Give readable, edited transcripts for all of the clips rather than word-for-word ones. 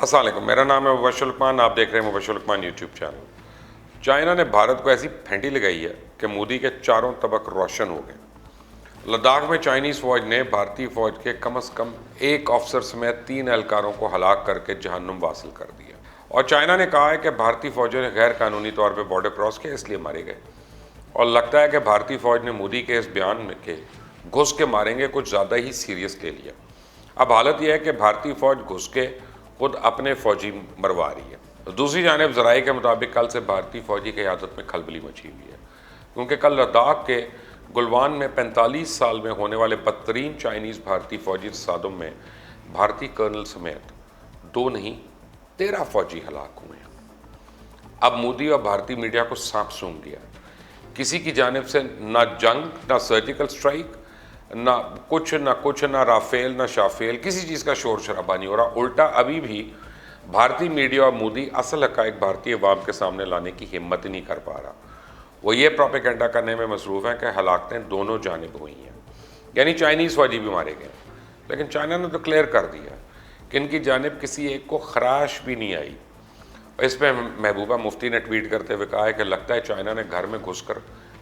السلام علیکم، میرا نام ہے مبشر لقمان، آپ دیکھ رہے ہیں مبشر لقمان یوٹیوب چینل۔ چائنا نے بھارت کو ایسی پھینٹی لگائی ہے کہ مودی کے چاروں طبق روشن ہو گئے۔ لداخ میں چائنیز فوج نے بھارتی فوج کے کم از کم ایک افسر سمیت 3 اہلکاروں کو ہلاک کر کے جہنم واصل کر دیا، اور چائنا نے کہا ہے کہ بھارتی فوجوں نے غیر قانونی طور پہ بارڈر کراس کیا، اس لیے مارے گئے۔ اور لگتا ہے کہ بھارتی فوج نے مودی کے اس بیان میں کہ گھس کے ماریں گے کچھ زیادہ ہی سیریس لے لیا۔ اب حالت یہ ہے کہ بھارتی فوج گھس کے خود اپنے فوجی مروا رہی ہے۔ دوسری جانب ذرائع کے مطابق کل سے بھارتی فوجی کی قیادت میں کھلبلی مچی ہوئی ہے، کیونکہ کل لداخ کے گلوان میں 45 سال میں ہونے والے بدترین چائنیز بھارتی فوجی تصادم میں بھارتی کرنل سمیت 2 نہیں 13 فوجی ہلاک ہوئے ہیں۔ اب مودی اور بھارتی میڈیا کو سانپ سونگھ دیا، کسی کی جانب سے نہ جنگ، نہ سرجیکل سٹرائک، نہ رافیل، نہ شافیل، کسی چیز کا شور شرابہ نہیں ہو رہا۔ الٹا ابھی بھی بھارتی میڈیا اور مودی اصل حقائق بھارتی عوام کے سامنے لانے کی ہمت نہیں کر پا رہا۔ وہ یہ پروپیگنڈا کرنے میں مصروف ہیں کہ ہلاکتیں دونوں جانب ہوئی ہیں، یعنی چائنیز فوجی بھی مارے گئے، لیکن چائنا نے تو کلیئر کر دیا کہ ان کی جانب کسی ایک کو خراش بھی نہیں آئی۔ اس پہ محبوبہ مفتی نے ٹویٹ کرتے ہوئے کہا ہے کہ لگتا ہے چائنا نے گھر میں گھس کر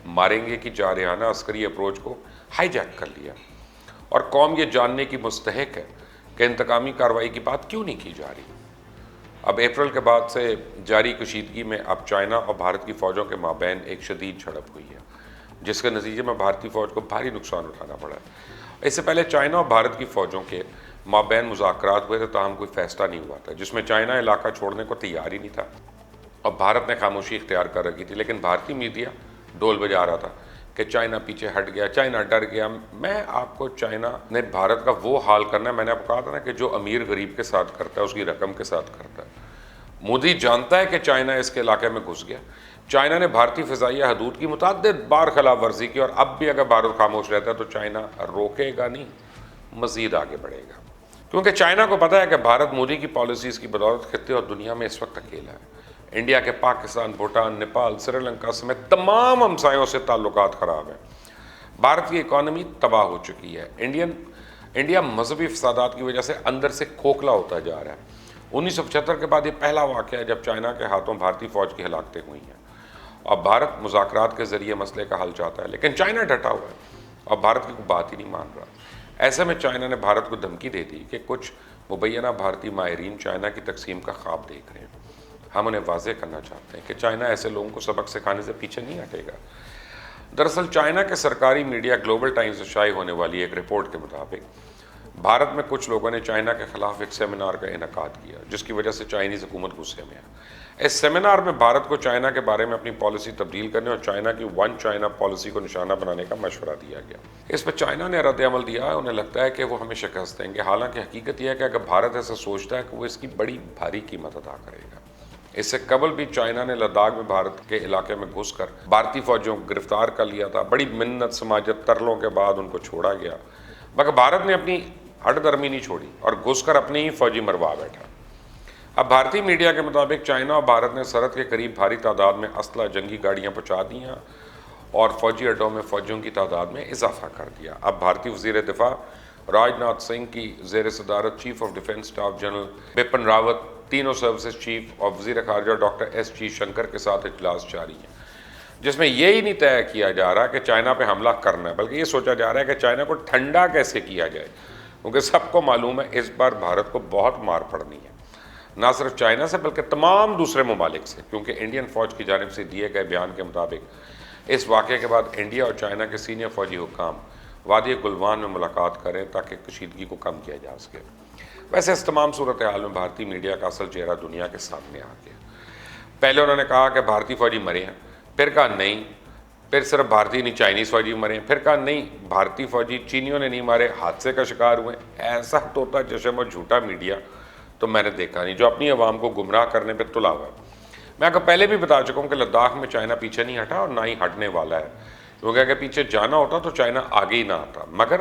ماریں گے کی جارحانہ عسکری اپروچ کو ہائی جیک کر لیا، اور قوم یہ جاننے کی مستحق ہے کہ انتقامی کارروائی کی بات کیوں نہیں کی جا رہی۔ اب اپریل کے بعد سے جاری کشیدگی میں اب چائنا اور بھارت کی فوجوں کے مابین ایک شدید جھڑپ ہوئی ہے، جس کے نتیجے میں بھارتی فوج کو بھاری نقصان اٹھانا پڑا ہے۔ اس سے پہلے چائنا اور بھارت کی فوجوں کے مابین مذاکرات ہوئے تھے، تاہم کوئی فیصلہ نہیں ہوا تھا، جس میں چائنا علاقہ چھوڑنے کو تیار ہی نہیں تھا اور بھارت نے خاموشی اختیار کر رکھی تھی، لیکن بھارتی میڈیا ڈول بجا رہا تھا کہ چائنا پیچھے ہٹ گیا، چائنا ڈر گیا۔ میں آپ کو چائنا نے بھارت کا وہ حال کرنا ہے، میں نے آپ کو کہا تھا نا کہ جو امیر غریب کے ساتھ کرتا ہے اس کی رقم کے ساتھ کرتا ہے۔ مودی جانتا ہے کہ چائنا اس کے علاقے میں گھس گیا۔ چائنا نے بھارتی فضائیہ حدود کی متعدد بار خلاف ورزی کی، اور اب بھی اگر بھارت خاموش رہتا ہے تو چائنا روکے گا نہیں، مزید آگے بڑھے گا، کیونکہ چائنا کو پتہ ہے کہ بھارت مودی کی پالیسیز کی بدولت خطے اور دنیا میں اس وقت اکیلا ہے۔ انڈیا کے پاکستان، بھوٹان، نیپال، سری لنکا سمیت تمام ہمسایوں سے تعلقات خراب ہیں۔ بھارت کی اکانومی تباہ ہو چکی ہے۔ انڈیا مذہبی فسادات کی وجہ سے اندر سے کھوکھلا ہوتا جا رہا ہے۔ 1975 کے بعد یہ پہلا واقعہ ہے جب چائنا کے ہاتھوں بھارتی فوج کی ہلاکتیں ہوئی ہیں، اور بھارت مذاکرات کے ذریعے مسئلے کا حل چاہتا ہے، لیکن چائنا ڈٹا ہوا ہے اور بھارت کی کوئی بات ہی نہیں مان رہا۔ ایسے میں چائنا نے بھارت کو دھمکی دے دی کہ کچھ مبینہ بھارتی ماہرین چائنا کی تقسیم کا خواب دیکھ رہے ہیں۔ ہم انہیں واضح کرنا چاہتے ہیں کہ چائنا ایسے لوگوں کو سبق سکھانے سے پیچھے نہیں ہٹے گا۔ دراصل چائنا کے سرکاری میڈیا گلوبل ٹائمز سے شائع ہونے والی ایک رپورٹ کے مطابق بھارت میں کچھ لوگوں نے چائنا کے خلاف ایک سیمینار کا انعقاد کیا، جس کی وجہ سے چائنیز حکومت غصے میں ہے۔ اس سیمینار میں بھارت کو چائنا کے بارے میں اپنی پالیسی تبدیل کرنے اور چائنا کی ون چائنا پالیسی کو نشانہ بنانے کا مشورہ دیا گیا۔ اس پر چائنا نے رد عمل دیا، انہیں لگتا ہے کہ وہ ہمیں شکست دیں گے، حالانکہ حقیقت یہ ہے کہ اگر بھارت ایسا سوچتا ہے کہ وہ اس کی بڑی بھاری قیمت ادا کرے گا۔ اس سے قبل بھی چائنا نے لداخ میں بھارت کے علاقے میں گھس کر بھارتی فوجیوں کو گرفتار کر لیا تھا۔ بڑی منت سماجت ترلوں کے بعد ان کو چھوڑا گیا، مگر بھارت نے اپنی ہٹ درمی نہیں چھوڑی اور گھس کر اپنے ہی فوجی مروا بیٹھا۔ اب بھارتی میڈیا کے مطابق چائنا اور بھارت نے سرحد کے قریب بھاری تعداد میں اسلحہ، جنگی گاڑیاں پہنچا دی ہیں اور فوجی اڈوں میں فوجیوں کی تعداد میں اضافہ کر دیا۔ اب بھارتی وزیر دفاع راج ناتھ سنگھ کی زیر صدارت chief of defence staff general Bipin Rawat, تینوں سروسز چیف اور وزیر خارجہ ڈاکٹر ایس جی شنکر کے ساتھ اجلاس جاری ہیں، جس میں یہی نہیں طے کیا جا رہا کہ چائنا پہ حملہ کرنا ہے، بلکہ یہ سوچا جا رہا ہے کہ چائنا کو ٹھنڈا کیسے کیا جائے، کیونکہ سب کو معلوم ہے اس بار بھارت کو بہت مار پڑنی ہے، نہ صرف چائنا سے بلکہ تمام دوسرے ممالک سے، کیونکہ انڈین فوج کی جانب سے دیے گئے بیان کے مطابق اس واقعے کے بعد انڈیا اور چائنا کے سینئر فوجی حکام وادی گلوان میں ملاقات کریں تاکہ کشیدگی کو کم کیا جا سکے۔ ویسے اس تمام صورتحال میں بھارتی میڈیا کا اصل چہرہ دنیا کے سامنے آ گیا۔ پہلے انہوں نے کہا کہ بھارتی فوجی مرے ہیں، پھر کہا نہیں، پھر صرف بھارتی نہیں چائنیز فوجی مرے ہیں، پھر کہا نہیں بھارتی فوجی چینیوں نے نہیں مارے، حادثے کا شکار ہوئے۔ ایسا طوطا چشم اور جھوٹا میڈیا تو میں نے دیکھا نہیں، جو اپنی عوام کو گمراہ کرنے پہ تلا ہوا ہے۔ میں آپ کو پہلے بھی بتا چکا ہوں کہ لداخ میں چائنا پیچھے نہیں ہٹا اور نہ ہی ہٹنے والا ہے، کیونکہ اگر پیچھے جانا ہوتا تو چائنا آگے ہی نہ آتا، مگر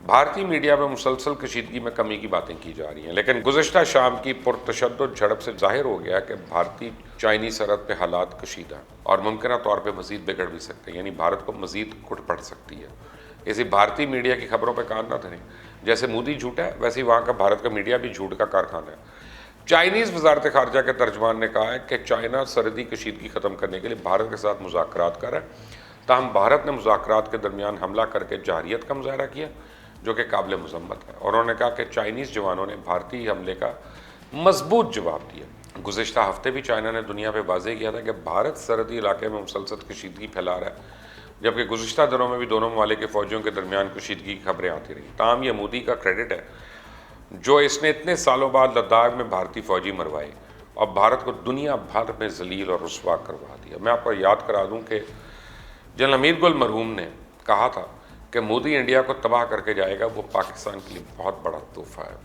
بھارتی میڈیا میں مسلسل کشیدگی میں کمی کی باتیں کی جا رہی ہیں۔ لیکن گزشتہ شام کی پرتشدد جھڑپ سے ظاہر ہو گیا کہ بھارتی چائنی سرحد پہ حالات کشیدہ ہیں اور ممکنہ طور پہ مزید بگڑ بھی سکتے ہیں، یعنی بھارت کو مزید کٹ پڑ سکتی ہے۔ اسی بھارتی میڈیا کی خبروں پہ کان نہ دھریں، جیسے مودی جھوٹا ہے ویسے ہی وہاں کا بھارت کا میڈیا بھی جھوٹ کا کارخانہ ہے۔ چائنیز وزارت خارجہ کے ترجمان نے کہا ہے کہ چائنا سرحدی کشیدگی ختم کرنے کے لیے بھارت کے ساتھ مذاکرات کر رہا ہے، تاہم بھارت نے مذاکرات کے درمیان حملہ کر کے جارحیت کا مظاہرہ کیا جو کہ قابل مذمت ہے، اور انہوں نے کہا کہ چائنیز جوانوں نے بھارتی حملے کا مضبوط جواب دیا۔ گزشتہ ہفتے بھی چائنا نے دنیا پہ واضح کیا تھا کہ بھارت سرحدی علاقے میں مسلسل کشیدگی پھیلا رہا ہے، جبکہ گزشتہ دنوں میں بھی دونوں ممالک کے فوجیوں کے درمیان کشیدگی کی خبریں آتی رہیں۔ تاہم یہ مودی کا کریڈٹ ہے جو اس نے اتنے سالوں بعد لداخ میں بھارتی فوجی مروائے اور بھارت کو دنیا بھر میں ذلیل اور رسوا کروا دیا۔ میں آپ کو یاد کرا دوں کہ جنرل حمید گل مرحوم نے کہا تھا کہ مودی انڈیا کو تباہ کر کے جائے گا، وہ پاکستان کے لیے بہت بڑا تحفہ ہے۔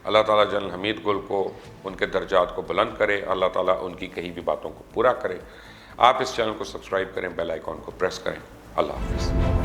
اللہ تعالیٰ جنرل حمید گل کو ان کے درجات کو بلند کرے، اللہ تعالیٰ ان کی کہی بھی باتوں کو پورا کرے۔ آپ اس چینل کو سبسکرائب کریں، بیل آئیکن کو پریس کریں۔ اللہ حافظ۔